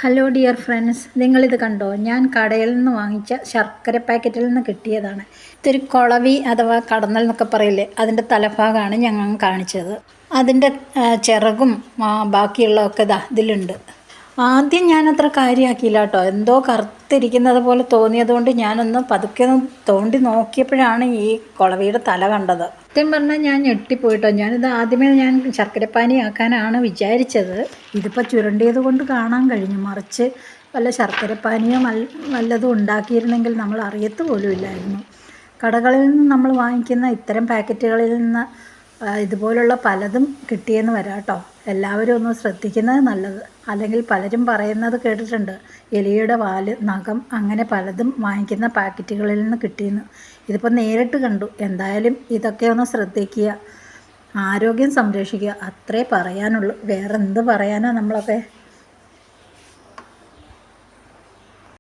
Hello dear friends, നിങ്ങളിത് കണ്ടോ? ഞാൻ കടയിൽ നിന്ന് വാങ്ങിച്ച ശർക്കര പാക്കറ്റിൽ നിന്ന് കിട്ടിയതാണ്. ഇതൊരു കുളവി അഥവാ കടന്നൽ എന്നൊക്കെ പറയില്ലേ, അതിൻ്റെ തലഭാഗമാണ് ഞങ്ങൾ കാണിച്ചത്. അതിൻ്റെ ചിറകും ബാക്കിയുള്ളതൊക്കെ ഇതിലുണ്ട്. ആദ്യം ഞാനത്ര കാര്യമാക്കിയില്ല കേട്ടോ. എന്തോ കറുത്തിരിക്കുന്നത് പോലെ തോന്നിയതുകൊണ്ട് ഞാനൊന്ന് പതുക്കെ തോണ്ടി നോക്കിയപ്പോഴാണ് ഈ കുളവിയുടെ തല കണ്ടത്. സത്യം പറഞ്ഞാൽ ഞാൻ ഞെട്ടിപ്പോയിട്ടോ. ഞാനിത് ആദ്യമേ ശർക്കരപ്പാനി ആക്കാനാണ് വിചാരിച്ചത്. ഇതിപ്പോൾ ചുരണ്ടിയത് കൊണ്ട് കാണാൻ കഴിഞ്ഞു. മറിച്ച് വല്ല ശർക്കരപ്പാനിയോ വല്ലതും ഉണ്ടാക്കിയിരുന്നെങ്കിൽ നമ്മൾ അറിയത്ത് പോലും ഇല്ലായിരുന്നു. കടകളിൽ നിന്ന് നമ്മൾ വാങ്ങിക്കുന്ന ഇത്തരം പാക്കറ്റുകളിൽ നിന്ന് ഇതുപോലുള്ള പലതും കിട്ടിയെന്ന് വരാം കേട്ടോ. എല്ലാവരും ഒന്ന് ശ്രദ്ധിക്കുന്നത് നല്ലത്. അല്ലെങ്കിൽ പലരും പറയുന്നത് കേട്ടിട്ടുണ്ട്, എലിയുടെ വാല്, നഖം, അങ്ങനെ പലതും വാങ്ങിക്കുന്ന പാക്കറ്റുകളിൽ നിന്ന് കിട്ടിയെന്ന്. ഇതിപ്പോൾ നേരിട്ട് കണ്ടു. എന്തായാലും ഇതൊക്കെ ഒന്ന് ശ്രദ്ധിക്കുക, ആരോഗ്യം സംരക്ഷിക്കുക, അത്രേ പറയാനുള്ളൂ. വേറെ എന്ത് പറയാനാണ് നമ്മളൊക്കെ.